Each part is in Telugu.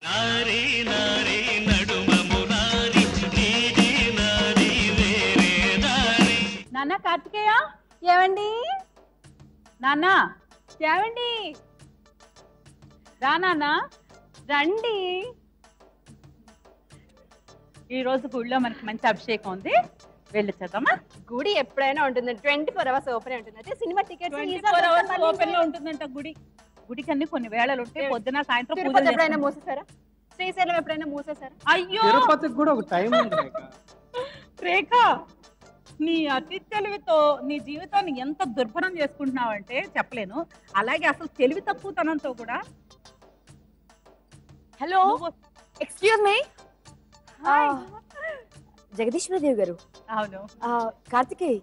నారీ నారీ నడుమ మురారి నీది నాది వేరే దారి. నాన్న కార్తికేయ ఏవండి నాన్న ఏవండి రా నాన్న రండి. ఈ రోజు గుడిలో మనకి మంచి అభిషేకం ఉంది, వెళ్ళొచ్చేద్దామా? గుడి ఎప్పుడైనా ఉంటుంది, 24 hours ఓపెన్ ఉంటుంది. అంటే సినిమా టికెట్స్ ఓపెన్ లో ఉంటుందంట గుడి. గుడికి అన్ని కొన్ని వేళలు ఉంటాయి, పొద్దున సాయంత్రం తిరుపతి ఎప్పుడైనా మూసేసారా? శ్రీశైలం ఎప్పుడైనా మూసేసారా? అయ్యో తిరుపతికి కూడా ఒక టైం ఉంది రేఖ, నీ అతి తెలివితో నీ జీవితాన్ని ఎంత దుర్భరం చేసుకుంటున్నావంటే చెప్పలేను. అలాగే అసలు తెలివి తక్కువతనంతో కూడా. Hello, excuse me. Jagadishwari Devi garu. అవును. కార్తికేయ్.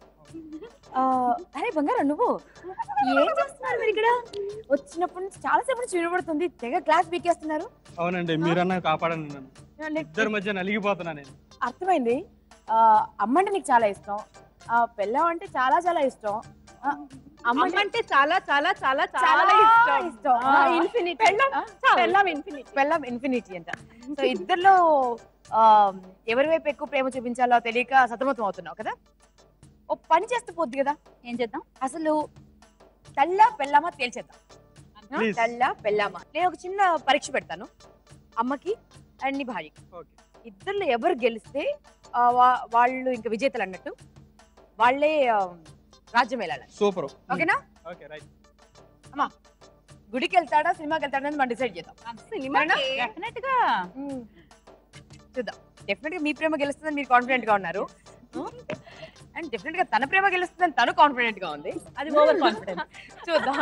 అరే బంగారం, నువ్వు ఏం చేస్తున్నారు మీరు ఇక్కడ? వచ్చినప్పటి నుంచి చాలా సేపు నుంచి వినబడుతుంది, తెగ క్లాస్ బీకేస్తున్నారు. అవునండి, మీరన్నా కాపాడండి నన్ను. ఇద్దరి మధ్య నలిగిపోతున్నా నేను. అర్థమైంది. అమ్మ అంటే నీకు చాలా ఇష్టం, పెళ్ళం అంటే చాలా చాలా ఇష్టం, అమ్మ అంటే చాలా చాలా చాలా చాలా ఇష్టం. ఇన్ఫినిటీ పెళ్ళం ఇన్ఫినిటీ అంట. సో ఇద్దరిలో ఎవరి వైపు ఎక్కువ ప్రేమ చూపించాలో తెలియక సతమతం అవుతున్నావు కదా. ఓ పని చేస్తే పోద్ది కదా. ఏం చేద్దాం? అసలు తల్లా పెళ్ళామా తేల్చేద్దాం. Please. తల్లా పెళ్ళామా. నేను ఒక చిన్న పరీక్ష పెడతాను అమ్మకి అండ్ నీ భార్యకి. ఇద్దరిలో ఎవరు గెలిస్తే వాళ్ళు ఇంకా విజేతలు అన్నట్టు, వాళ్ళే రాజ్యం వెళ్ళాలి. సూపర్. ఓకేనా? Okay, right. అమ్మా, గుడికి వెళ్తాడా సినిమాకి వెళ్తాడా అని మనం డిసైడ్ చేద్దాం. డెఫినెట్ గా చూద్దాం. డెఫినెట్ గా మీ ప్రేమ గెలుస్తుందని మీరు కాన్ఫిడెంట్ గా ఉన్నారు, అండ్ డెఫినెట్ గా తన ప్రేమ గెలుస్తుందని తను కాన్ఫిడెంట్ గా ఉంది. అది ఓవర్ కాన్ఫిడెన్స్. చూద్దాం.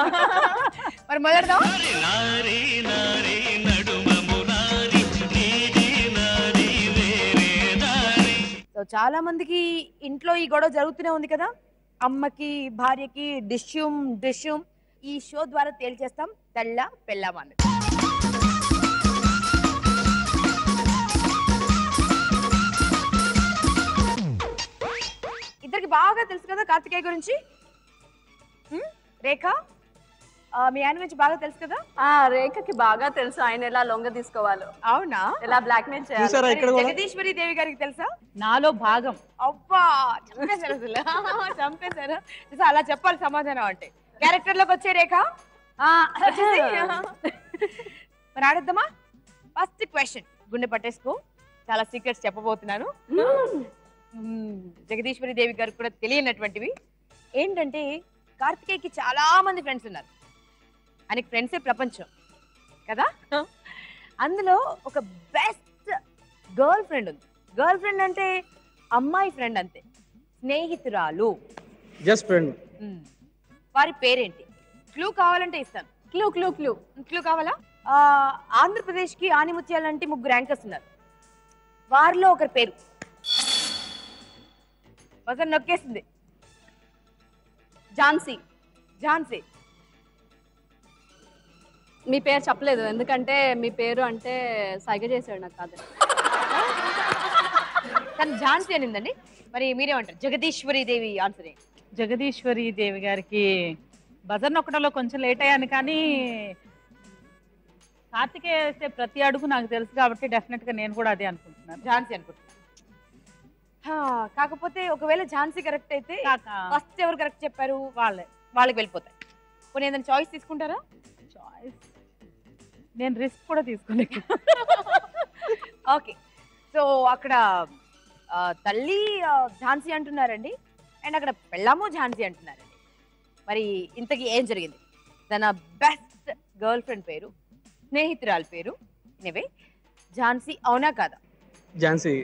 మరి మొదలెడదాం. నారీ నారీ నడుమ మురారి నీది నాది వేరే దారి. సో చాలా మందికి ఇంట్లో ఈ గొడవ జరుగుతూనే ఉంది కదా. అమ్మకి భార్యకి డిష్యూమ్ ఈ షో ద్వారా తేల్చేస్తాం తెల్ల పెళ్ళామా అని. ఇద్దరికి బాగా తెలుసు కదా కార్తికేయ గురించి. రేఖ, మీ ఆయన గురించి బాగా తెలుసు కదా. రేఖకి బాగా తెలుసు ఆయన ఎలా లొంగ తీసుకోవాలో, అవునా? ఎలా బ్లాక్మెయిల్ చేయాలి. చూసారా ఇక్కడ కూడా? జగదీశ్వరి దేవి గారికి తెలుసా? నాలో భాగం. అబ్బా, చంపేశారు అసలు, చంపేశారు. అలా చెప్పాలి సమాధానం అంటే. క్యారెక్టర్ లోకి వచ్చే రేఖ మరి ఆడేద్దామా? ఫస్ట్ క్వశ్చన్ గుండె పట్టేసుకో, చాలా సీక్రెట్స్ చెప్పబోతున్నాను. జగదీశ్వరి దేవి గారికి కూడా తెలియనటువంటివి ఏంటంటే, కార్తికేయకి చాలా మంది ఫ్రెండ్స్ ఉన్నారు. ఆయనకి ఫ్రెండ్సే ప్రపంచం కదా. అందులో ఒక బెస్ట్ గర్ల్ ఫ్రెండ్ ఉంది. గర్ల్ ఫ్రెండ్ అంటే అమ్మాయి ఫ్రెండ్ అంతే, స్నేహితురాలు. Just friend. వారి పేరేంటి? క్లూ కావాలంటే ఇస్తాను. క్లూ కావాలా? ఆంధ్రప్రదేశ్ కి ఆనిముత్యాలంటే 3 యాంకర్స్ ఉన్నారు. వారిలో ఒకరి పేరు బజర్ నొక్కేసింది. ఝాన్సీ. మీ పేరు చెప్పలేదు, ఎందుకంటే మీ పేరు అంటే సైగ చేశాడు నాకు కాదు. తను ఝాన్సీ అనిందండి. మరి మీరేమంటారు? జగదీశ్వరి దేవి ఆన్సర్ ఏంటి? జగదీశ్వరి దేవి గారికి బజర్ నొక్కడంలో కొంచెం లేట్ అయ్యాను, కానీ కార్తికేయ వేసే ప్రతి అడుగు నాకు తెలుసు కాబట్టి డెఫినెట్ గా నేను కూడా అదే అనుకుంటున్నాను. ఝాన్సీ అనుకుంటున్నాను. కాకపోతే ఒకవేళ ఝాన్సీ కరెక్ట్ అయితే ఫస్ట్ ఎవరు కరెక్ట్ చెప్పారు వాళ్ళకి వెళ్ళిపోతాయి. కొన్ని ఏదైనా చాయిస్ తీసుకుంటారా? చాయిస్ నేను రిస్క్ కూడా తీసుకోలేదు. ఓకే, సో అక్కడ తల్లి ఝాన్సీ అంటున్నారండి, అండ్ అక్కడ పెళ్ళాము ఝాన్సీ అంటున్నారండి. మరి ఇంతకీ ఏం జరిగింది? తన బెస్ట్ గర్ల్ ఫ్రెండ్ పేరు, స్నేహితురాలు పేరు ఇనవే ఝాన్సీ, అవునా కాదా? ఝాన్సీ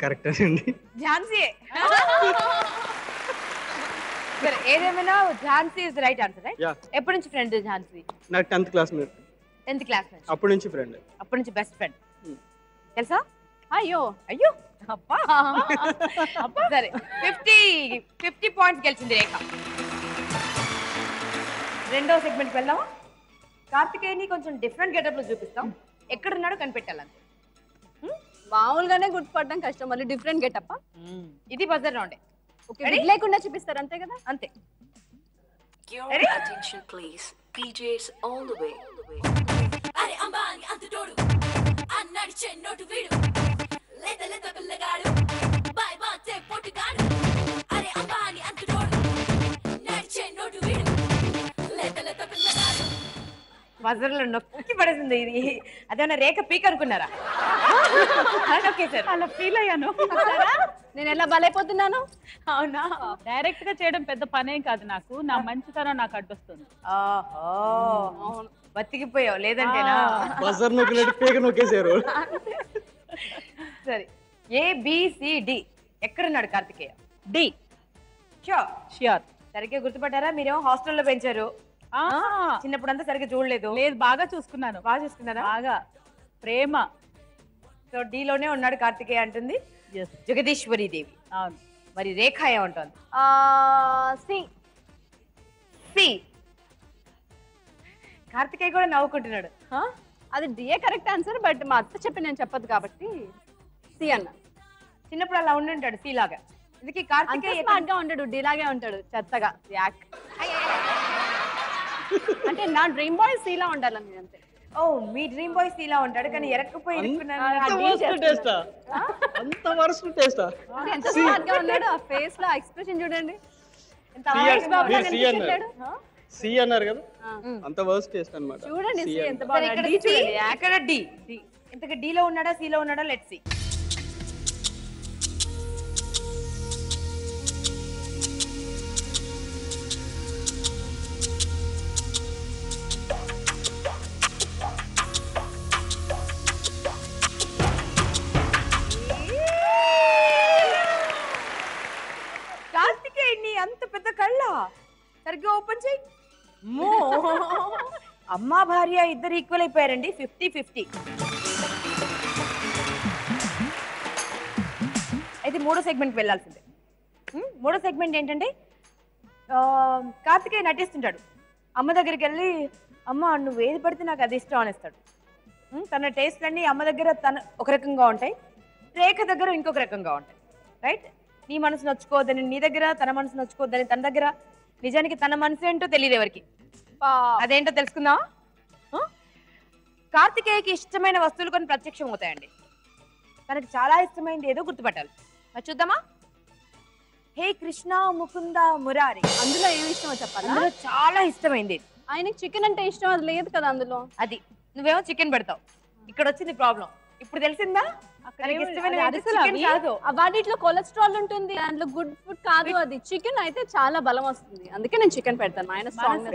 కరెక్ట్ అండి. ఝాన్సీయే. సరే, ఏదేమైనా Jhansi is the right answer, right? ఎప్పటి నుంచి ఫ్రెండ్ ఝాన్సీ? నాకు 10th క్లాస్ మీద. 10th క్లాస్ నుంచి. అప్పటి నుంచి ఫ్రెండ్. అప్పటి నుంచి బెస్ట్ ఫ్రెండ్ తెలుసా? అయ్యో అబ్బా. సరే, 50 పాయింట్స్ గెలిచింది రేఖ. రెండో సెగ్మెంట్ కి వెళ్దామా? కార్తికేయని కొంచెం డిఫరెంట్ గెటప్ లో చూపిస్తాం, ఎక్కడున్నాడో కనిపెట్టాలంతే. మామూలుగానే గుర్తుపడడం కష్టం, మళ్ళీ డిఫరెంట్ గెటప్. ఇది బజర్ రౌండే. ఓకే, లేకుండా చూపిస్తారు అంతే కదా? అంతే. Your attention please. PJs all the way. బజర్లో నొక్కి పడేసింది ఇది. అదేమన్నా రేఖ పీక్ అనుకున్నారా? నొక్కేశారు. అలా ఫీల్ అయ్యాను. నేను ఎలా బలైపోతున్నాను. అవునా? డైరెక్ట్ గా చేయడం పెద్ద పనేం కాదు నాకు. నా మంచితనం నాకు అడ్డొస్తుంది. ఓహో, బతికిపోయావు లేదంటేనా? బజర్ నొక్కినట్టు పేక నొక్కేశారు. సరే, ABCD ఎక్కడున్నాడు కార్తికేయ? డి. ష్యూర్. సరిగ్గా గుర్తుపట్టారా? మీరేమో హాస్టల్లో పెంచారు, చిన్నప్పుడు అంతా సరిగ్గా చూడలేదు. లేదు, బాగా చూసుకున్నాను. బాగా చూసుకున్నారా? బాగా ప్రేమ. సో డీలోనే ఉన్నాడు కార్తికేయ అంటుంది Yes. జగదీశ్వరి దేవి. అవును. మరి రేఖ ఏమంటుంది? సి. సి. కార్తికేయ కూడా నవ్వుకుంటున్నాడు. అది డిఏ కరెక్ట్ ఆన్సర్, బట్ మా అత్త చెప్పి నేను చెప్పదు కాబట్టి సి అన్న. చిన్నప్పుడు అలా ఉండుంటాడు సి లాగా. ఇందుకే కార్తికేయ స్మార్ట్ గా ఉంటాడు, డి లాగే ఉంటాడు, చెత్తగా యాక్. అంటే నా డ్రీమ్ బాయ్ సి లా ఉండాలని అంతే. ఓ, మీ డ్రీమ్ బాయ్ సి లా ఉంటాడు కానీ ఎరక్కపోయి అంత వరస్ట్ టేస్టా? అంటే ఎంత స్మార్ట్ గా ఉన్నాడు, ఆ ఫేస్ లో ఎక్స్ప్రెషన్ చూడండి. ఎంత సి ఆవేశ బాబులా మీరు సి కనిపించట్లేడు. సి అన్నారు కదా, అంత వర్స్ట్ టేస్ట్ అన్నమాట. చూడండి సి సి అన్న. ఎంత సరే, బాగా ఇక్కడ డి C, చూడండి. ఇక్కడ డి. ఇంతకు డి లో ఉన్నాడా సి లో ఉన్నాడా? Let's see. కార్తికేయని అంత పెద్ద కళ్ళ సరిగ్గా ఓపెన్ చేయి. అమ్మా భార్య ఇద్దరు ఈక్వల్ అయిపోయారండి. 50-50. అయితే మూడో సెగ్మెంట్కి వెళ్ళాల్సిందే. మూడో సెగ్మెంట్ ఏంటంటే కార్తికేయ నటిస్తుంటాడు. అమ్మ దగ్గరికి వెళ్ళి, అమ్మ నువ్వు ఏది పడితే నాకు అది ఇష్టం అనేస్తాడు. తన టేస్ట్ అన్నీ అమ్మ దగ్గర తన ఒక రకంగా ఉంటాయి, రేఖ దగ్గర ఇంకొక రకంగా ఉంటాయి. రైట్? నీ మనసు నచ్చుకోవద్దని నీ దగ్గర, తన మనసు నచ్చుకోవద్దని తన దగ్గర. నిజానికి తన మనసు ఏంటో తెలియదు ఎవరికి. అదేంటో తెలుసుకుందాం. కార్తికేయకి ఇష్టమైన వస్తువులు కొన్ని ప్రత్యక్షం అవుతాయండి. తనకి చాలా ఇష్టమైనది ఏదో గుర్తుపట్టాలి. మరి చూద్దామా? హే కృష్ణ ముకుంద మురారి. అందులో ఏమి ఇష్టమో చెప్పాలా? అందులో చాలా ఇష్టమైంది. ఆయనకి చికెన్ అంటే ఇష్టం, అది లేదు కదా అందులో. అది నువ్వేమో చికెన్ పెడతావు. ఇక్కడ వచ్చింది ప్రాబ్లం. ఇప్పుడు తెలిసిందా? తనకి ఇష్టమైన చికెన్ కాదు. వాటిలో కొలెస్ట్రాల్ ఉంటుంది, దాంట్లో గుడ్ ఫుడ్ కాదు. అది చికెన్ అయితే చాలా బలం వస్తుంది, అందుకే నేను చికెన్ పెడతాను. ఆయన స్ట్రాంగ్,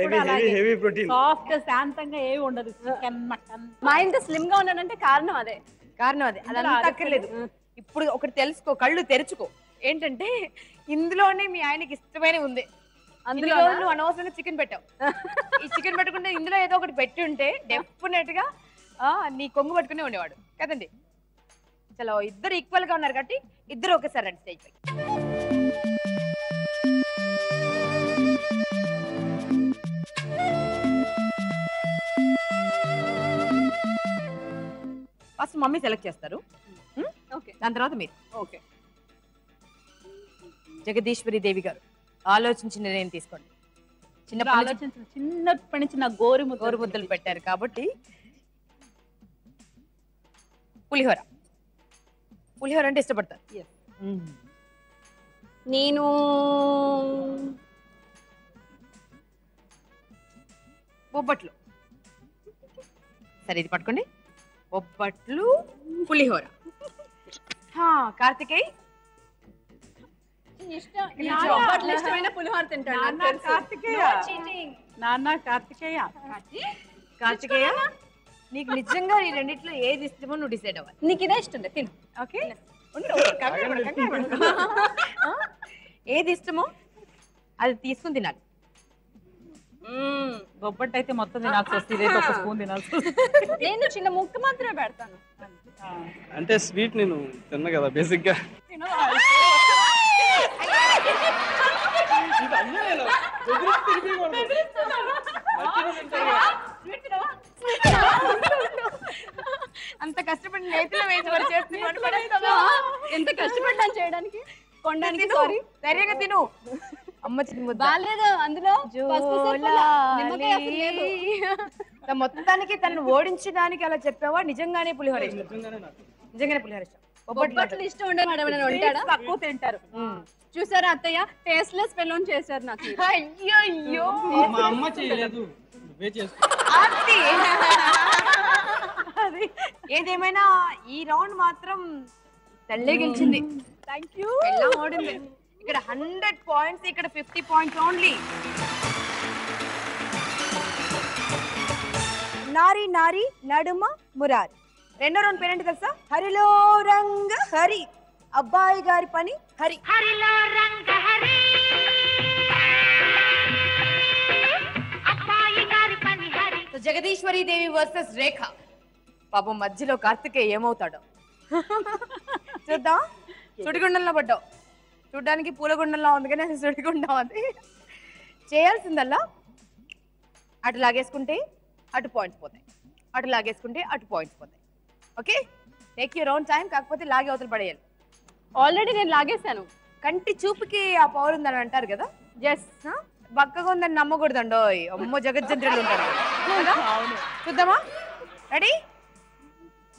హెవీ ప్రోటీన్. సాఫ్ట్ శాంతంగా ఏమి ఉండదు. Chicken mutton. మా ఇంత స్లిమ్ గా ఉన్నాడంటే కారణం అదే. కారణం అదే. అదంతా అక్కర్లేదు. ఇప్పుడు ఒకటి తెలుసుకో, కళ్ళు తెరుచుకో. ఏంటంటే ఇందులోనే మీ ఆయనకి ఇష్టమైన ఉంది. అందులో నువ్వు అనవసరంగా చికెన్ పెట్టావు. ఈ చికెన్ పెట్టకుండా ఇందులో ఏదో ఒకటి పెట్టి ఉంటే డెఫినెట్ గా నీ కొంగు పట్టుకునే ఉండేవాడు కదండి. చలో, ఇద్దరు ఈక్వల్ గా ఉన్నారు కాబట్టి ఇద్దరు ఒకేసారి రండి స్టేజ్ పై. ఫస్ట్ మమ్మీ సెలెక్ట్ చేస్తారు, ఓకే దాని తర్వాత మీరు. ఓకే. జగదీశ్వరి దేవి గారు ఆలోచించిన నిర్ణయం తీసుకోండి. చిన్నప్పటి నుంచి నాకు గోరు ముద్దలు పెట్టారు కాబట్టి పులిహోర. పులిహోర అంటే ఇష్టపడతారు. నేను బొబ్బట్లు. సరే, ఇది పట్టుకోండి. బొబ్బట్లు, పులిహోర. కార్తికేయ్ ఇష్టమైన పులిహోర తింటాడు. నాన్న కార్తికేయ. కార్తికేయ, నీకు నిజంగా ఈ రెండిట్లో ఏది ఇష్టమో నువ్వు డిసైడ్ అవ్వాలి. నీకు ఇదే ఇష్టం తిను. ఓకే, ఏది ఇష్టమో అది తీసుకుని తినాలి. బొబ్బట్టు అయితే మొత్తం తినాల్సి వస్తుంది, ఒక స్పూన్ తినాల్సి వస్తుంది. నేను చిన్న ముక్క మాత్రమే పెడతాను. అంటే స్వీట్ నేను తిన్నా కదా బేసిక్ గా. అంత కష్టపడి నేతిలో వేసి మరి చేస్తున్నాను. ఎంత కష్టపడ్డాను చేయడానికి, కొనడానికి. సారీ, సరిగా తిను. అమ్మ చిన్న ముద్ద బాలేదు, అందులో నిమ్మకాయ అసలు లేదు. మొత్తానికి తనను ఓడించడానికి అలా చెప్పావా? నిజంగానే పులిహోర ఇష్టం? నిజంగానే పులిహోర ఇష్టం. బొబ్బట్లు ఇష్టం ఉండే మేడం ఉంటాడా? తక్కువ తింటారు. చూసారా అత్తయ్య, టేస్ట్ లెస్ పెళ్ళని చేశారు నాకు. అయ్యో, మా అమ్మ చేయలేదు, ఆర్తి అది ఏదేమైనా ఈ రౌండ్ మాత్రం తల్లే గెలిచింది. Thank you. ఎలా ఓడింది. ఇక్కడ 100 పాయింట్స్, ఇక్కడ 50 పాయింట్స్ ఓన్లీ. నారి నారి నడుమ మురారి. రెండో రౌండ్ పేరేంటి తెలుసా? హరిలో రంగ హరి. అబ్బాయి గారి పని హరి. హరిలో రంగ హరి, అబ్బాయి గారి పని హరి. జగదీశ్వరి దేవి వర్సెస్ రేఖ. పాపం మధ్యలో కార్తికేయ ఏమవుతాడో చూద్దాం. సుడిగుండంలో పడ్డావు. చూడ్డానికి పూలగుండంలో ఉంది కానీ అది సుడిగుండం. అది చేయాల్సిందల్లా అటు లాగేసుకుంటే అటు పాయింట్స్ పోతాయి, అటు లాగేసుకుంటే అటు పాయింట్స్ పోతాయి. Okay, take your own time. కాకపోతే లాగే అవతల పడేయాలి. ఆల్రెడీ నేను లాగేశాను. కంటి చూపుకి ఆ పవర్ ఉందని అంటారు కదా. ఎస్. బక్కగా ఉందని నమ్మకూడదండో. అమ్మో జగజ్జంత్రులు ఉంటారు కదా. చూద్దామా? రెడీ?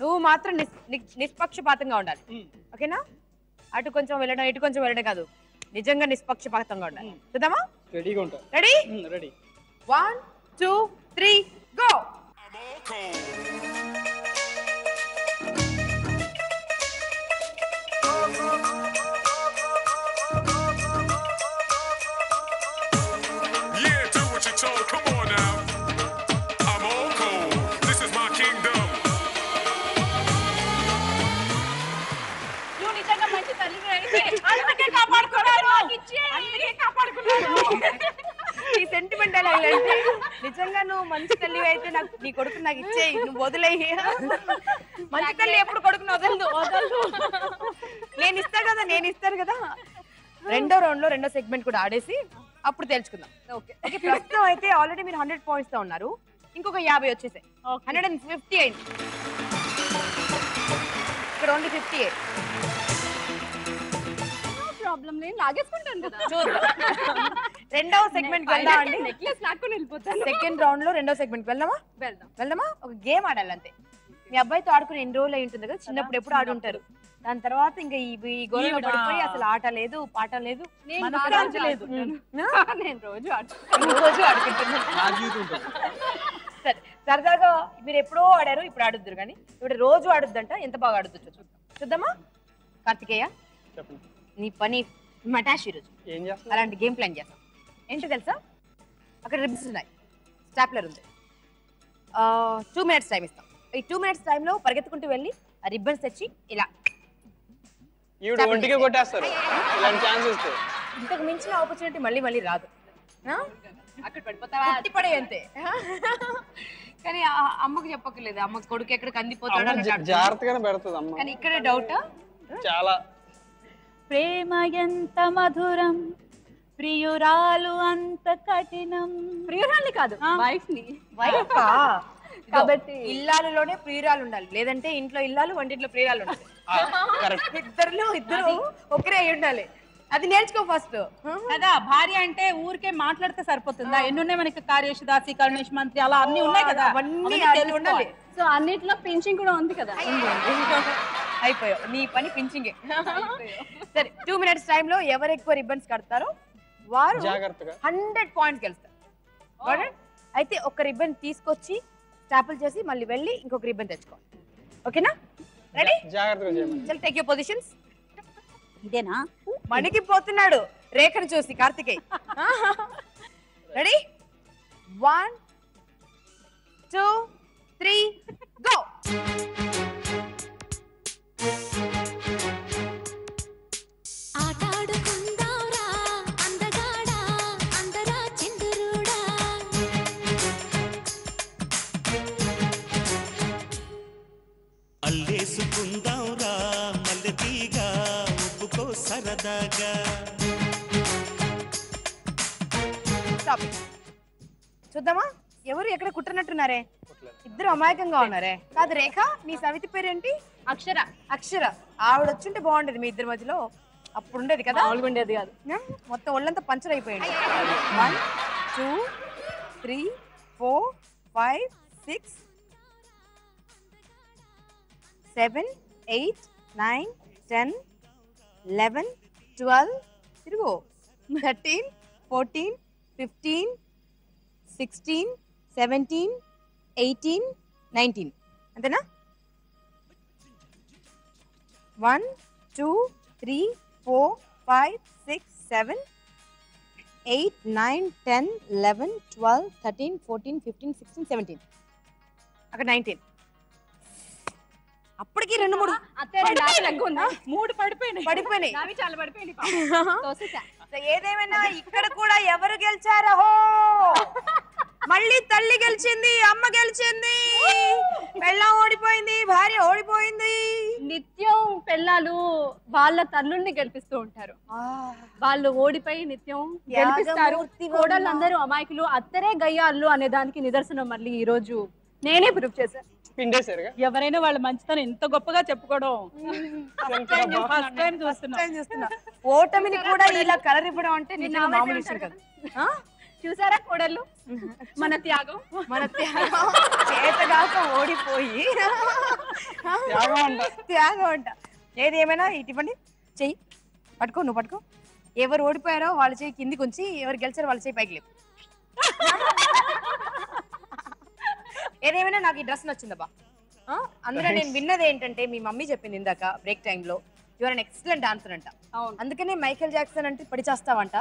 నువ్వు మాత్రం నిష్పక్షపాతంగా ఉండాలి. ఓకేనా? అటు కొంచెం వెళ్ళడం ఇటు కొంచెం వెళ్ళడం కాదు, నిజంగా నిష్పక్షపాతంగా ఉండాలి. చూద్దామా? Ready? 1 2 3 go. Yeah, do what you're told. Come on now. I'm all cold. This is my kingdom. నువ్వు నిజంగా మంచి తల్లివి అయితే అందుకే కాపాడుకున్నాను. ఈ సెంటిమెంట్ అలా నిజంగా నువ్వు మంచి తల్లి అయితే నాకు నీ కొడుకు నాకు ఇచ్చేయి, నువ్వు వదిలేయి. మంచి తల్లి ఎప్పుడు కొడుకుని వదలదు. నేను ఇస్తాను కదా. రెండో రౌండ్ లో రెండో సెగ్మెంట్ కూడా ఆడేసి అప్పుడు తెలుసుకుందాం. ఓకే, ప్రస్తుతం అయితే ఆల్రెడీ మీరు 100 పాయింట్స్ తో ఉన్నారు. ఇంకొక 50 వచ్చేసాయి. 150 అయింది. ఇక్కడ ఓన్లీ 58. ప్రాబ్లం నేను లాగేసుకుంటాను కదా. చూద్దాం. రెండవ సెగ్మెంట్ వెళ్దాం అండి. నెక్లెస్ లాక్కుని వెళ్ళిపోతాను. సెకండ్ రౌండ్ లో రెండో సెగ్మెంట్ వెళ్దామా? ఒక గేమ్ ఆడాలి అంతే. మీ అబ్బాయితో ఆడుకుని ఎన్ని రోజులు అయి ఉంటుంది కదా, చిన్నప్పుడు ఎప్పుడు ఆడుంటారు. దాని తర్వాత ఇంకా ఈ గోళలో పడిపోయి అసలు ఆట లేదు పాట లేదు. నేను రోజు ఆడుకుంటున్నాను. సరే, సరదాగా మీరు ఎప్పుడో ఆడారు, ఇప్పుడు ఆడుద్దురు కానీ ఇప్పుడు రోజు ఆడుద్దంట. ఎంత బాగా ఆడుద్దు చూద్దామా? కార్తికేయ, నీ పని మటాష్ ఈరోజు అలాంటి గేమ్ ప్లాన్ చేస్తాం. ఏంటో తెలుసా? అక్కడ రిబ్స్ ఉన్నాయి, స్టాప్లర్ ఉంది. 2 minutes టైం ఇస్తాం. ఈ 2 minutes టైంలో పరిగెత్తుకుంటూ వెళ్ళి ఆ రిబ్బన్స్ తెచ్చి ఇలా కొట్టేస్తారు. ఇంతకు మించిన ఆపర్చునిటీ మళ్ళీ రాదు. అక్కడ పడిపోతావా? పడే అంతే. కానీ అమ్మకు చెప్పక్కర్లేదు, అమ్మకు కొడుకు ఎక్కడికి అందిపోతాడు జాగ్రత్తగానే పెడుతుంది అమ్మ. కానీ ఇక్కడే డౌట్. చాలా ప్రేమ ఎంత మధురం, ప్రియురాలు అంత కఠినం. ప్రియురాల్ని కాదు, వైఫ్ ని. వైఫా? కాబట్టి ఇల్లాలులోనే ప్రియురాలు ఉండాలి, లేదంటే ఇంట్లో ఇల్లాలు వంటింట్లో ప్రియురాలు ఉండాలి. ఇద్దరు ఒకరే అయి ఉండాలి. అది నేర్చుకో ఫస్ట్ కదా. భార్య అంటే ఊరికే మాట్లాడితే సరిపోతుందా? ఎన్ని ఉన్నాయి మనకి? కార్యశదాసి, కరుణేష్ మంత్రి, అలా అన్ని ఉన్నాయి కదా. అవన్నీ ఉండాలి. సో అన్నిట్లో పింఛింగ్ కూడా ఉంది కదా. అయిపోయావు, నీ పని పించింగే. సరే, 2 minutes టైంలో ఎవరు ఎక్కువ రిబ్బన్స్ కడతారో వారు 100 పాయింట్స్ గెలుస్తారు. అయితే ఒక రిబ్బన్ తీసుకొచ్చి స్టాపుల్ చేసి మళ్ళీ వెళ్ళి ఇంకొక రిబ్బన్ తెచ్చుకోవాలి. ఓకేనా? రెడీ? చల్, టేక్ యువర్ పొజిషన్స్. ఇదేనా? మణికి పోతున్నాడు రేఖను చూసి కార్తికేయ్. రెడీ? 1 2 3 గో. అల్లేసుకుందాంరా మల్లెతీగా, ఒప్పుకో సరదాగా. చూద్దామా? ఎవరు ఎక్కడ కుట్టనట్టున్నారే? ఇద్దరు అమాయకంగా ఉన్నారే. కాదు రేఖ, నీ సవితి పేరేంటి? అక్షర. అక్షర. ఆవిడ వచ్చుంటే బాగుండేది మీ ఇద్దరి మధ్యలో. అప్పుడు ఉండేది కదా. ఉండేది కాదు. మొత్తం ఒళ్ళంతా పంచర్ అయిపోయింది. 1 2 3 4 5 6 7 8 9 10 11 12 తిరుగు 13 14 15 16 17, 18, 19 అంతేనా? 1, 2, 3, 4, 5, 6, 7, 8, 9, 10, 11, 12, 13, 14, 15, 16, 17 అక్కడ 19 అప్పటికి 2-3 మూడు పడిపోయినాయి పడిపోయినాయి. నావి చాలా పడిపోయింది తోసేసా. సో ఏదేమైనా ఇక్కడ కూడా ఎవరు గెలిచారో మళ్ళీ తల్లి గెలిచింది, అమ్మ గెలిచింది, పెళ్ళాం ఓడిపోయింది, భార్య ఓడిపోయింది. నిత్యం పెళ్ళాలు వాళ్ళ తల్లుల్ని గెలిపిస్తూ ఉంటారు. వాళ్ళు ఓడిపోయి నిత్యం గెలిపిస్తారు. కోడళ్ళందరూ అమాయకులు, అత్తరే గయ్యాళ్ళు అనే దానికి నిదర్శనం మళ్ళీ ఈ రోజు నేనే ప్రూఫ్ చేశాను. పిండేశారుగా. ఎవరైనా వాళ్ళ మంచితనం ఎంత గొప్పగా చెప్పుకోవడం ఫస్ట్ టైం చూస్తున్నా. ఓటమిని కూడా ఇలా కలర్ ఇవ్వడం అంటే నిజంగా మామూలు విషయం కాదు. చూసారా కోడళ్ళు మన త్యాగం, మన త్యాగం చేతగాక ఓడిపోయి త్యాగం అంట. ఏది ఏమైనా ఇటువంటి చెయ్యి పట్టుకో, నువ్వు పట్టుకో. ఎవరు ఓడిపోయారో వాళ్ళ చెయ్యి కిందికి ఉంచి, ఎవరు గెలిచారో వాళ్ళ చెయ్యి పైకి లేవు. ఏదేమైనా నాకు ఈ డ్రెస్ నచ్చిందబ్బా. అందులో నేను విన్నది ఏంటంటే, మీ మమ్మీ చెప్పింది ఇందాక బ్రేక్ టైంలో, యువర్ అన్ ఎక్సలెంట్ డాన్సర్ అంట. అందుకనే మైకేల్ జాక్సన్ అంటే పడి చేస్తావంట.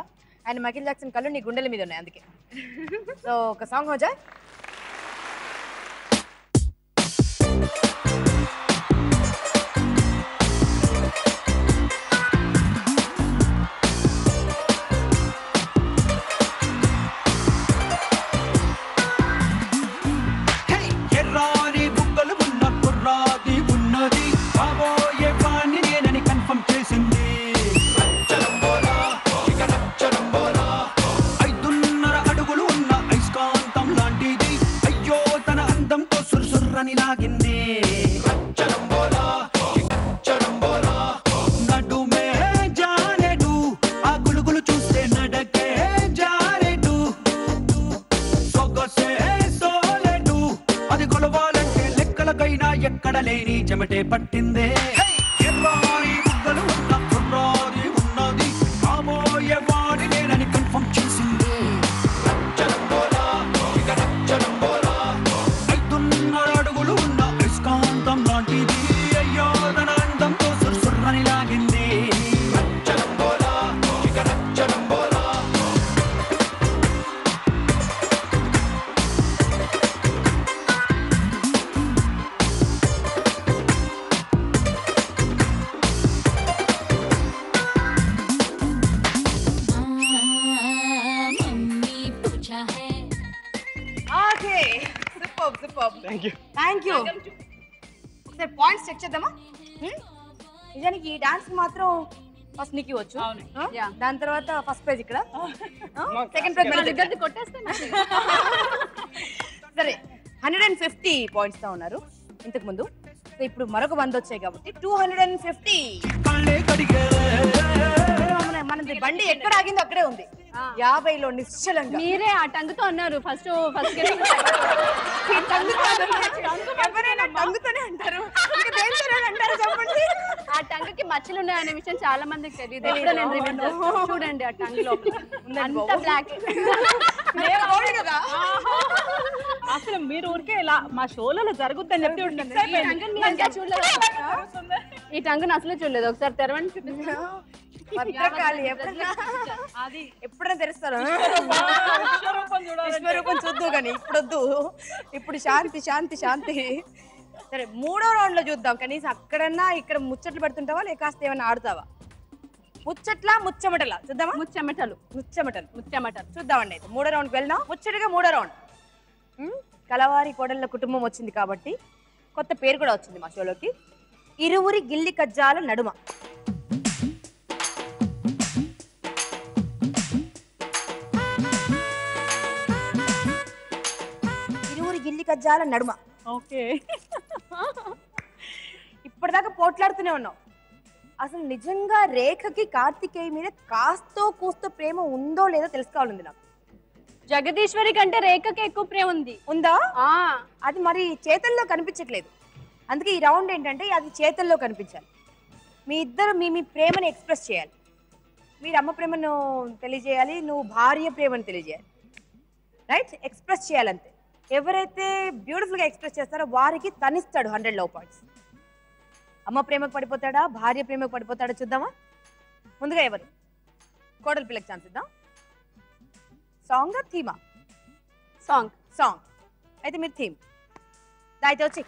అండ్ మైకేల్ జాక్సన్ కళ్ళు నీ గుండెల మీద ఉన్నాయి అందుకే. సో ఒక సాంగ్ హోజా. ఎర్రాని బుగ్గలు ఉన్న కుర్రాది ఉన్నది, కాబోయే వాణ్ణి నేనని కన్ఫర్మ్ చేసింది. 5.5 అడుగులు ఉన్న ఐస్కాంతం లాంటిది, అయ్యో తన అందంతో సుర్సుర్రని లాగింది. నడుమే జారెడు, ఆ గులుగులు చూస్తే నడకే జారెడు, సొగసే సోలెడు, అది కొలవాలంటే లెక్కలకైనా ఎక్కడ లేని చెమటే పట్టిందే. ఎర్రాని బుగ్గలు ఉన్న కుర్రాది ఉన్నది, కాబోయే వాడి నేనని కన్ఫర్మ్ చేసింది. 5.5 అడుగులు ఉన్న ఐస్కాంతం లాంటిది, అయ్యో తన అందంతో సుర్సుర్రని లాగింది. Okay, super super. Thank you. Thank you. ఒకసారి పాయింట్స్ చెక్ చేద్దామా? నిజానికి ఈ డాన్స్ మాత్రం ఫస్ట్ నీకు వచ్చు. దాని తర్వాత ఫస్ట్ ప్రైజ్ ఇక్కడ, సెకండ్ ప్రైజ్ కొట్టేస్తే సరే. 150 పాయింట్స్ తో ఉన్నారు ఇంతకు ముందు. సో ఇప్పుడు మరొక 100 వచ్చాయి కాబట్టి 250. కళ్ళే కడిగే మనది బండి ఎక్కడ ఆగిందో అక్కడే ఉంది. 50లో నిశ్చలంగా. మీరే ఆ టంగుతో అన్నారు ఫస్ట్ ఎవరైనా టంగుతోనే అంటారు, ఇంకా దేనితోనే అంటారు చెప్పండి. ఆ టంగుకి మచ్చలు ఉన్నాయనే విషయం చాలా మందికి తెలియదు. ఎప్పుడో నేను రివీల్ చేస్తాను. చూడండి ఆ టంగ్ లోపల అంత బ్లాక్. కదా అసలు మీరు ఊరికే ఇలా మా షోలలో జరుగుద్దని చెప్పి ఈ టంగుని అసలు చూడలేదు. ఒకసారి తెరవండి చూపిస్తాను. భద్రకాళి ఎప్పుడైనా తెరుస్తారు. విశ్వరూపం చూద్దు కానీ ఇప్పుడొద్దు. ఇప్పుడు శాంతి శాంతి శాంతి. సరే, 3వ రౌండ్ లో చూద్దాం. కనీసం అక్కడన్నా ఇక్కడ ముచ్చట్లు పెడుతుంటావా, లేక కాస్త ఏమన్నా ఆడుతావా? ముచ్చట్లా ముచ్చమటలా చూద్దామా? ముచ్చమటలు ముచ్చమటలు చూద్దామండి. అయితే 3వ రౌండ్కి వెళ్దాం. ముచ్చటగా 3వ రౌండ్. కలవారి కోడళ్ళ కుటుంబం వచ్చింది కాబట్టి కొత్త పేరు కూడా వచ్చింది మా షోలోకి. ఇరువురి గిల్లి కజ్జాల నడుమ. గిల్లి కజ్జాల నడుమ. ఓకే, ఇప్పటిదాకా పోట్లాడుతూనే ఉన్నావు. అసలు నిజంగా రేఖకి కార్తికేయ మీద కాస్తో కూస్తో ప్రేమ ఉందో లేదో తెలుసుకోవాలండి నాకు. జగదీశ్వరి కంటే రేఖకి ఎక్కువ ప్రేమ ఉంది. ఉందా? అది మరి చేతల్లో కనిపించట్లేదు. అందుకే ఈ రౌండ్ ఏంటంటే అది చేతల్లో కనిపించాలి. మీ ఇద్దరు మీ ప్రేమని ఎక్స్ప్రెస్ చేయాలి. మీరు అమ్మ ప్రేమను తెలియజేయాలి, నువ్వు భార్య ప్రేమను తెలియజేయాలి. రైట్? ఎక్స్ప్రెస్ చేయాలంతే. ఎవరైతే బ్యూటిఫుల్ గా ఎక్స్ప్రెస్ చేస్తారో వారికి తనిస్తాడు 100 లవ్ పాయింట్స్. అమ్మ ప్రేమకు పడిపోతాడా, భార్య ప్రేమకు పడిపోతాడా చూద్దామా. ముందుగా ఎవరు? కోడలి పిల్లకి ఛాన్స్ ఇద్దాం. సాంగ్ థీమా? సాంగ్. సాంగ్ అయితే మీరు థీమ్. అయితే వచ్చి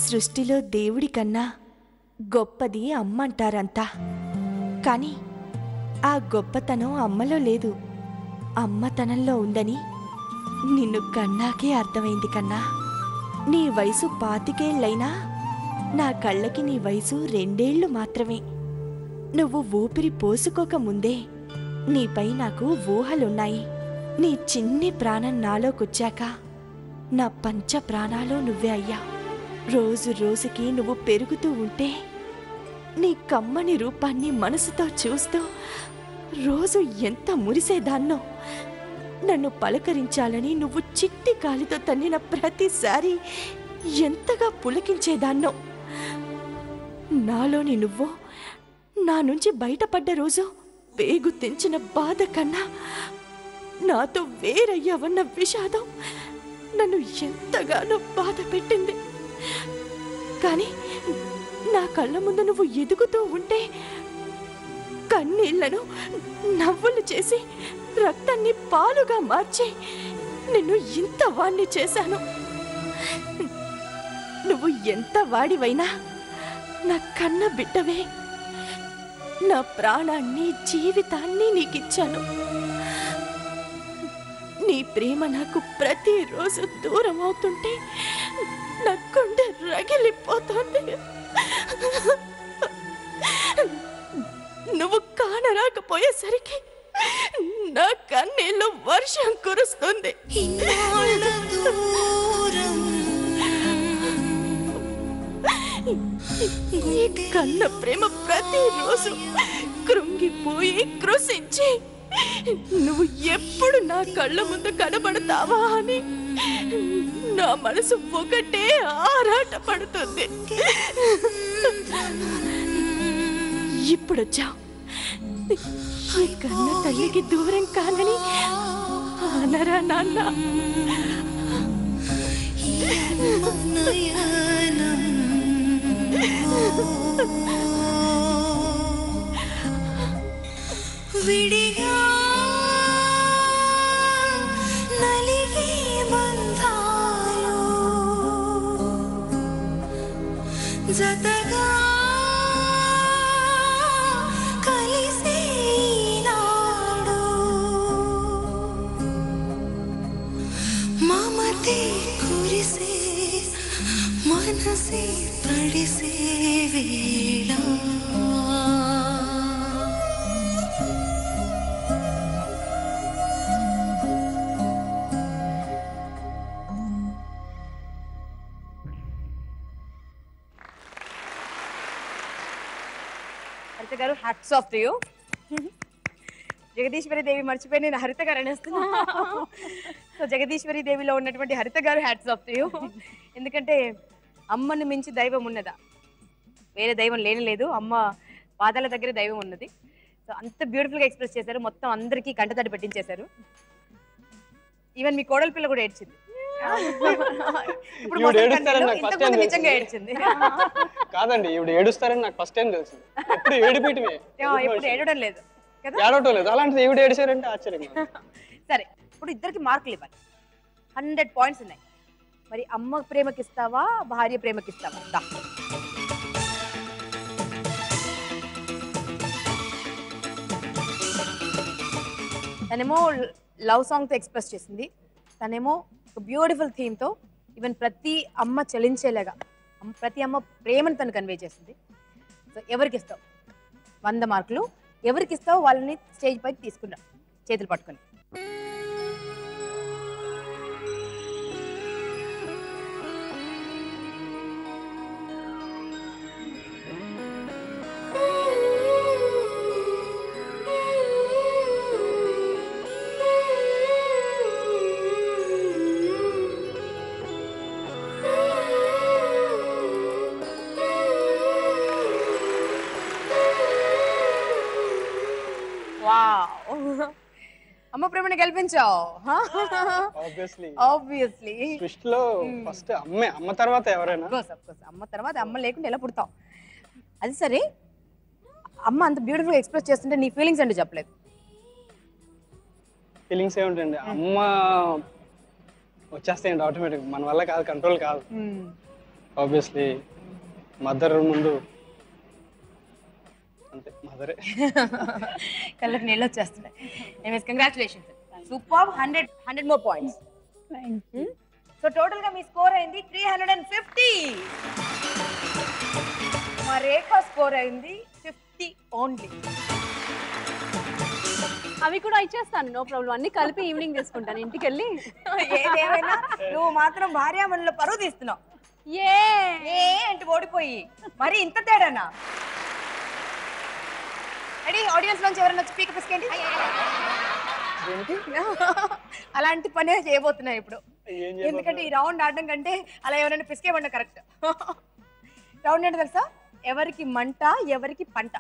సృష్టిలో దేవుడి కన్నా గొప్పది అమ్మంటారంతా. కానీ ఆ గొప్పతనం అమ్మలో లేదు, అమ్మతనంలో ఉందని నిన్ను కన్నాకే అర్థమైంది కన్నా. నీ వయసు 25 ఏళ్లైనా నా కళ్ళకి నీ వయసు 2 ఏళ్లు మాత్రమే. నువ్వు ఊపిరి పోసుకోక ముందే నీపై నాకు ఊహలున్నాయి. నీ చిన్ని ప్రాణం నాలోకొచ్చాక నా పంచ ప్రాణాలు నువ్వే అయ్యా. రోజు రోజుకి నువ్వు పెరుగుతూ ఉంటే నీ కమ్మని రూపాన్ని మనసుతో చూస్తూ రోజు ఎంత మురిసేదాన్నో. నన్ను పలకరించాలని నువ్వు చిట్టి కాలితో తన్నిన ప్రతిసారి ఎంతగా పులకించేదాన్నో. నాలోని నువ్వు నా నుంచి బయటపడ్డ రోజు పేగు తెంచిన బాధ కన్నా నాతో వేరయ్యావన్న విషాదం నన్ను ఎంతగానో బాధ పెట్టింది. కానీ నా కళ్ళ ముందు నువ్వు ఎదుగుతూ ఉంటే కన్నీళ్లను నవ్వులు చేసి రక్తాన్ని పాలుగా మార్చి నిన్ను ఇంత వాణ్ణి చేశాను. నువ్వు ఎంత వాడివైనా నా కన్న బిడ్డవే. నా ప్రాణాన్ని జీవితాన్ని నీకిచ్చాను. నీ ప్రేమ నాకు ప్రతిరోజు దూరం అవుతుంటే నా గుండె రగిలిపోతుంది. నువ్వు కానరాకపోయేసరికి నా కన్నీళ్ళు వర్షం కురుస్తుంది. ఈ కన్న ప్రేమ ప్రతిరోజు కృంగిపోయి కృషించి నువ్వు ఎప్పుడు నా కళ్ళ ముందు కనబడతావా అని నా మనసు ఒకటే ఆరాట పడుతుంది. ఇప్పుడొచ్చావు. ఈ కన్న తల్లికి దూరం కానని అనరా నాన్న. విడిగా నలిగే బంధాలు జతగా కలిసే నాడు మమతే కురిసే మనసే తడిసే వేళ Haritha garu hats off to you. Jagadishwari Devi మర్చిపోయి నేను హరిత గారు అనేస్తున్నా. సో జగదీశ్వరి దేవిలో ఉన్నటువంటి హరిత garu hats off to you. ఎందుకంటే అమ్మని మించి దైవం ఉన్నదా? వేరే దైవం లేని లేదు. అమ్మ పాదాల దగ్గర దైవం ఉన్నది. సో అంత బ్యూటిఫుల్ గా ఎక్స్ప్రెస్ చేశారు. మొత్తం అందరికీ కంటతడి పెట్టించేశారు. ఈవెన్ మీ కోడల పిల్ల కూడా ఏడ్చింది. ఇప్పుడు ఇంతకుముందు నిజంగా ఏడ్చింది. కాదండి, ఇప్పుడు ఏడుస్తారని నాకు ఫస్ట్ టైం తెలుసు. ఎప్పుడు ఏడిపియటమే, ఎప్పుడు ఏడవడం లేదు కదా, ఏడవటం లేదు. అలాంటిది ఈవిడ ఏడిచారంటే ఆశ్చర్యంగా. సరే, ఇప్పుడు ఇద్దరికి మార్కులు ఇవ్వాలి. 100 పాయింట్స్ ఉన్నాయి. మరి అమ్మ ప్రేమకిస్తావా, భార్య ప్రేమకిస్తావా? తనేమో లవ్ సాంగ్ తో ఎక్స్ప్రెస్ చేసింది, తనేమో ఒక బ్యూటిఫుల్ థీమ్ తో ఈవెన్ ప్రతి అమ్మ చలించేలాగా ప్రతి అమ్మ ప్రేమను తను కన్వే చేసింది. సో ఎవరికి ఇస్తావు 100 మార్కులు? ఎవరికి ఇస్తావు వాళ్ళని స్టేజ్ పైకి తీసుకున్నా చేతులు పట్టుకొని. అమ్మ ప్రేమని గెలిపించావు. ఆబ్వియస్లీ సృష్టిలో ఫస్ట్ అమ్మే, అమ్మ తర్వాత ఎవరైనా. అమ్మ తర్వాత అమ్మ లేకుండా ఎలా పుడతావు? అది సరే, అమ్మ అంత బ్యూటిఫుల్ గా ఎక్స్ప్రెస్ చేస్తుంటే నీ ఫీలింగ్స్ అంటే చెప్పలేదు. ఫీలింగ్స్ ఏముంటాయండి, అమ్మ వచ్చేస్తాయండి ఆటోమేటిక్. మన వల్ల కాదు, కంట్రోల్ కాదు. ఆబ్వియస్లీ మదర్ ముందు అంతే మదరే. కళ్ళకి నీళ్ళు వచ్చేస్తున్నాయి. Anyways congratulations, super. 100 more points. So total గా మీ స్కోర్ అయింది 350. మా రేఖ స్కోర్ అయింది 50 ఓన్లీ. అవి కూడా ఇచ్చేస్తాను, నో ప్రాబ్లం. అన్ని కలిపి ఈవినింగ్ తీసుకుంటాను ఇంటికి వెళ్ళి. ఏదేమైనా నువ్వు మాత్రం భార్యామణుల పరువు తీస్తున్నావు. ఏ అంటే ఓడిపోయి మరి ఇంత తేడానా? రెడీ? ఆడియన్స్ నుంచి ఎవరైనా వచ్చి పీక పిసుకేంటి? అలాంటి పనే చేయబోతున్నాయి ఇప్పుడు. ఎందుకంటే ఈ రౌండ్ ఆడడం కంటే అలా ఎవరైనా పిసికేమన్నా కరెక్ట్. రౌండ్ ఏంటో తెలుసా? ఎవరికి మంట ఎవరికి పంట.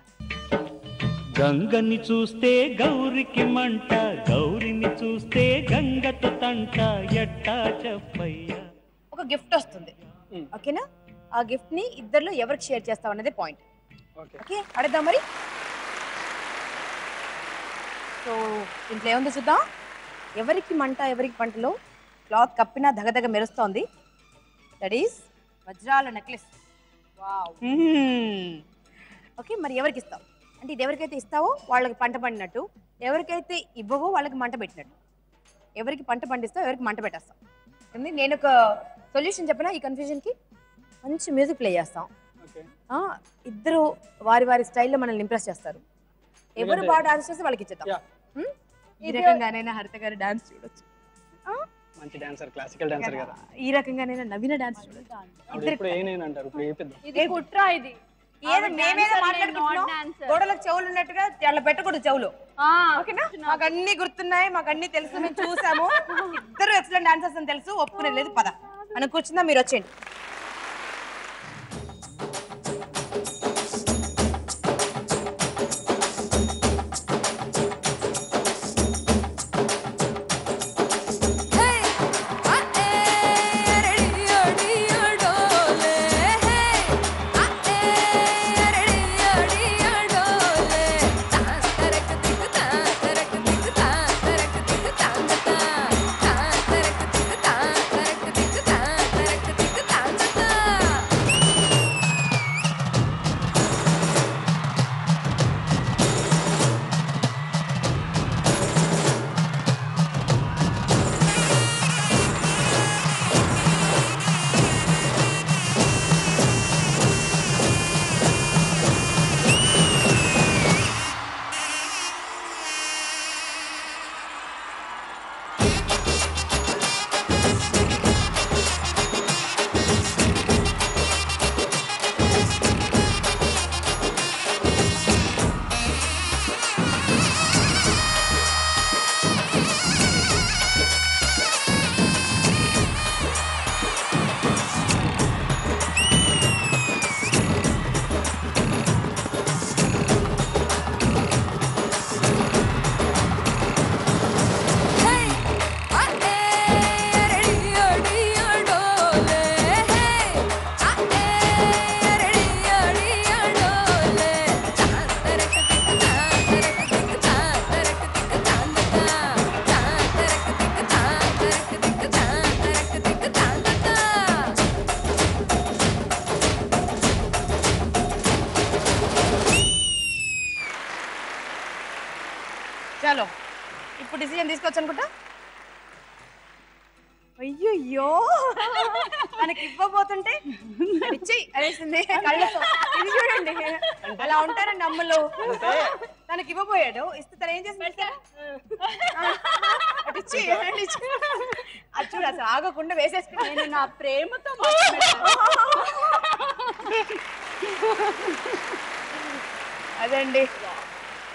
గంగని చూస్తే గౌరికి మంట, గౌరిని చూస్తే గంగతో తంట, ఎట్టా చెప్పయ్యా. ఒక గిఫ్ట్ వస్తుంది, ఓకేనా? ఆ గిఫ్ట్ ని ఇద్దరిలో ఎవరికి షేర్ చేస్తాం అనేది పాయింట్. ఓకే, అడుగుదాం మరి. సో ఇంట్లో ఏముందో చూద్దాం. ఎవరికి మంట ఎవరికి పంటలో క్లాత్ కప్పినా దగదగ మెరుస్తోంది. దట్ ఈస్ వజ్రాల నెక్లెస్. ఓకే, మరి ఎవరికి ఇస్తాం అంటే ఇది ఎవరికైతే ఇస్తావో వాళ్ళకి పంట పండినట్టు, ఎవరికైతే ఇవ్వవో వాళ్ళకి మంట పెట్టినట్టు. ఎవరికి పంట పండిస్తావు ఎవరికి మంట పెట్టేస్తాం. నేను ఒక సొల్యూషన్ చెప్పిన ఈ కన్ఫ్యూజన్కి. మంచి మ్యూజిక్ ప్లే చేస్తాం, ఇద్దరు వారి వారి స్టైల్లో మనల్ని ఇంప్రెస్ చేస్తారు. ఎవరు బాగా డాన్స్ చేస్తే వాళ్ళకి ఇచ్చేద్దాం. ఈ రకంగానైనా హరిత గారు డాన్స్ చూడొచ్చు. మంచి డాన్సర్, క్లాసికల్ డాన్సర్ కదా. ఈ రకంగానైనా నవీన డాన్స్ చూడొచ్చు. ఇప్పుడు ఏనేనంటారు, ఇప్పుడు ఏపిద్దాం. ఇది కుట్రా, ఇది ఏదో మేమేదో మాట్లాడుకుంటున్నాం. గోడలకు చెవులు ఉన్నట్టుగా అట్లా పెట్టకూడదు చెవులు, ఓకేనా? మాకు అన్ని గుర్తున్నాయి, మాకు అన్ని తెలుసు, మేము చూసాము. ఇద్దరు ఎక్సలెంట్ డాన్సర్స్ అని తెలుసు, ఒప్పుకునే లేదు. పద మనం కూర్చుందా, మీరు వచ్చేయండి. చలో ఇప్పుడు డిసిజన్ తీసుకోవచ్చు అనుకుంటా. అయ్యో మనకి ఇవ్వబోతుంటే ఇచ్చేయి అనేసింది కళ్ళతో. ఇది చూడండి, అలా ఉంటారండి అమ్మలు. తనకి ఇవ్వబోయాడు, ఇస్తే తను ఏం చేసింది? అది చూడు, అసలు ఆగకుండా వేసేసుకుని నేను నా ప్రేమతో అదండి.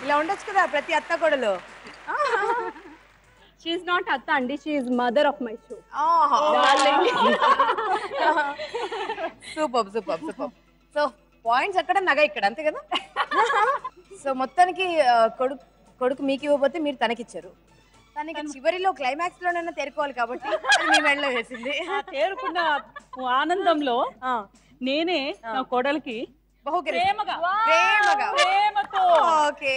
ఇలా ఉండొచ్చు కదా ప్రతి అత్త కొడలు. షీఈ్ నాట్ అత్త అండి, she's mother of my show. Super super super. So points అక్కడ, నగ ఇక్కడ, అంతే కదా? సో మొత్తానికి కొడుకు మీకు ఇవ్వబోతే మీరు తనకిచ్చారు. తనకి చివరిలో క్లైమాక్స్ లోనైనా తేరుకోవాలి కాబట్టి మీ మెడలో వేసింది. తేరుకున్న ఆనందంలో నేనే నా కోడలికి ప్రేమతో. ఓకే,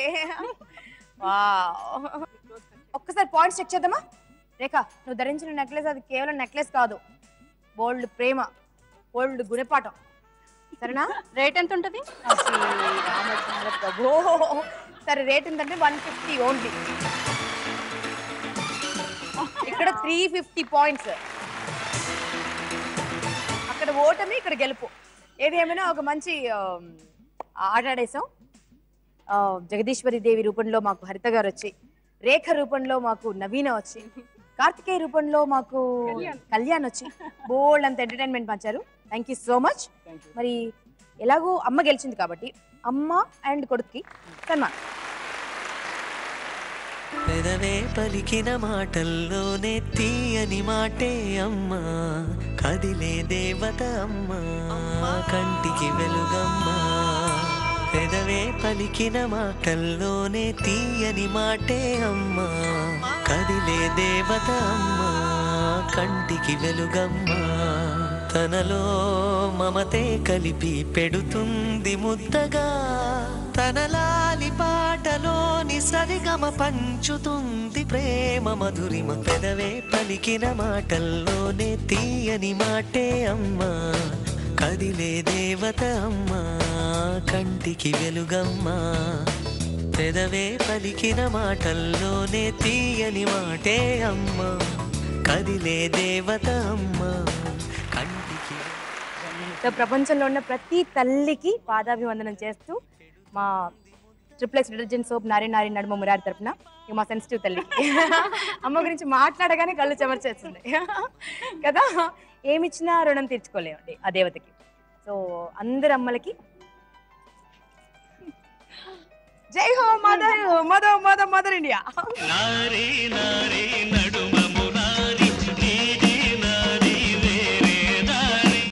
ఒక్కసారి పాయింట్స్ చెక్ చేద్దామా? రేఖ, నువ్వు ధరించిన నెక్లెస్ అది కేవలం నెక్లెస్ కాదు, బోల్డ్ ప్రేమ, బోల్డ్ గుణపాఠం. సరేనా? రేట్ ఎంత ఉంటుంది? రామచంద్ర ప్రభు. సరే రేట్ ఎంతంటే 150 ఓన్లీ. ఇక్కడ 350 పాయింట్స్. అక్కడ ఓటమి, ఇక్కడ గెలుపు. ఏది ఏమైనా ఒక మంచి ఆట ఆడేసాం. జగదీశ్వరి దేవి రూపంలో మాకు హరిత గారు వచ్చి, రేఖ రూపంలో మాకు నవీన వచ్చి, కార్తికేయ రూపంలో మాకు కళ్యాణ్ వచ్చి బోల్డ్ అంత ఎంటర్టైన్మెంట్ పంచారు. Thank you so much. మరి ఎలాగో అమ్మ గెలిచింది కాబట్టి అమ్మ అండ్ కొడుకుకి సన్మాన్. పెదవే పలికిన మాటల్లోనే తీయని మాటే అమ్మ, కదిలే దేవత అమ్మ, కంటికి వెలుగమ్మ. పెదవే పలికిన మాటల్లోనే తీయని మాటే అమ్మ, కదిలే దేవత అమ్మ, కంటికి వెలుగమ్మ. తనలో మమతే కలిపి పెడుతుంది ముద్దగా, తనలాలి పాటలోని సరిగమ పంచుతుంది ప్రేమ మధురిమ. పెదవే పలికిన మాటల్లోనే తీయని మాటే అమ్మ, కదిలే దేవత అమ్మ, కంటికి వెలుగమ్మ. పెదవే పలికిన మాటల్లోనే తీయని మాటే అమ్మ, కదిలే దేవత అమ్మ, కంటికి. ప్రపంచంలో ఉన్న ప్రతి తల్లికి పాదాభివందనం చేస్తూ మా ట్రిప్లెక్స్ డిటర్జెంట్ సోప్ నారి నడుమ మురారి తరపున ఇక మా సెన్సిటివ్ తల్లి అమ్మ గురించి మాట్లాడగానే కళ్ళు చెమర్చేస్తుంది కదా. ఏమిచ్చినా రుణం తీర్చుకోలేమండి ఆ దేవతకి. సో అందరు అమ్మలకి జై హో mother mother mother mother India. నారీ నారీ నడుమ